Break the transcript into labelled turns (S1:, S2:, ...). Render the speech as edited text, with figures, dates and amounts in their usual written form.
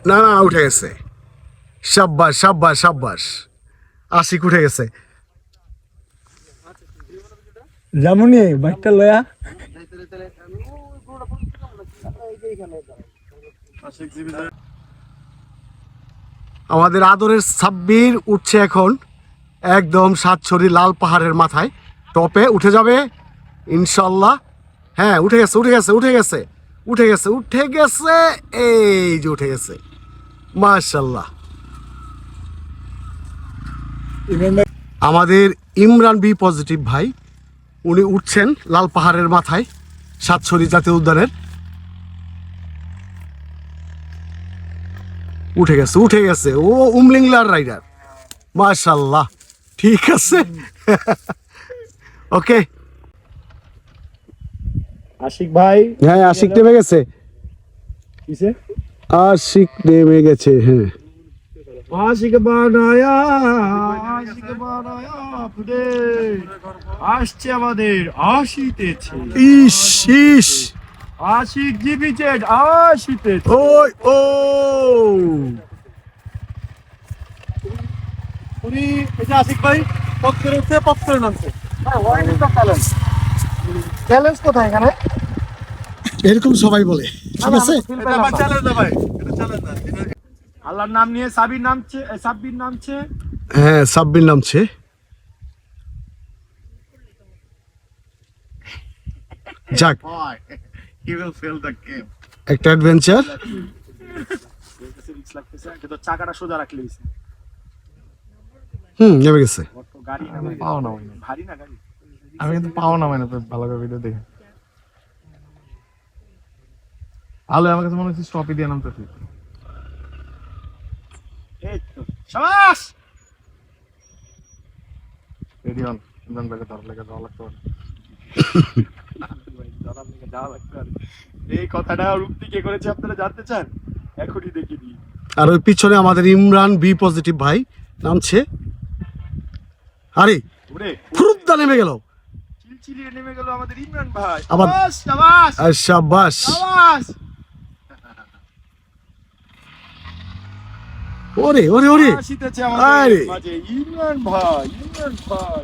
S1: না না উঠে গেছে। সাব্বাস সাব্বাস সাব্বাস, আশিক উঠে গেছে।
S2: যেমনই বাইকটা লয়া
S1: আমাদের আদরের সাব্বির উঠছে এখন একদম সাতছড়ি লাল পাহাড়ের মাথায়, টপে উঠে যাবে ইনশাল্লাহ। হ্যাঁ উঠে গেছে উঠে গেছে উঠে গেছে উঠে গেছে উঠে গেছে, এই যে উঠে গেছে মাশাল্লাহ। আমাদের ইমরান বি পজিটিভ ভাই, উনি উঠছেন লাল পাহাড়ের মাথায় সাতছড়ি জাতীয় উদ্যানের। উঠে গেছে উঠে গেছে, ও উমলিংলার রাইডার মাশাল্লাহ। ঠিক আছে ওকে।
S2: আশিক ভাই,
S1: হ্যাঁ আশিক নেমে গেছে,
S2: কিসে
S1: আশিক নেমে গেছে। হ্যাঁ
S2: আশিক বানায়া ফুটে আসছে আমাদের, আসিতেছে
S1: ইস ইস,
S2: আশিক জিবি জেড আসিতেছে।
S1: ওই ও
S2: উনি এই যে আশিক ভাই পক্ষের উঠছে, পক্ষের নামছে। চ্যালেঞ্জ কোথায় এখানে?
S1: এরকম সবাই বলে, ঠিক আছে।
S2: আল্লাহর নাম নিয়ে সাবির নামছে, সাব্বির নামছে।
S1: হ্যাঁ সাব্বির নামছে। যাক
S2: He will fail the game.
S1: একটা অ্যাডভেঞ্চার।
S2: কিন্তু চাকাটা সোজা রাখলে হইছে।
S1: নেমে গেছে।
S2: গাড়ি না পাও না, ভারী না গাড়ি। আমি কিন্তু পাও না মানে তো ভালো করে ভিডিও দেখে। আলো আমার কাছে মনে হচ্ছে স্টপই দিয়ে নামতে ঠিক। এই তো শাবাশ। রেডি অন, ইমরান ভাইকে ধর লাগা যাওয়া লাগতো। এই কথাটা রূপটি কে করেছে আপনারা জানতে চান? এখনই দেখে দিই।
S1: আর ওই পিছনে আমাদের ইমরান বি পজিটিভ ভাই নামছে। আরে ফুরুদ্দা নেমে গেল,
S2: চিলচিলিয়ে নেমে গেল আমাদের ইমরান ভাই।
S1: আবার
S2: শাবাশ
S1: শাবাশ।
S2: শাবাশ।
S1: ওরে ওরে ওরে,
S2: আসিতেছে আমাদের মাঝে ইমরান ভাই, ইমরান ভাই।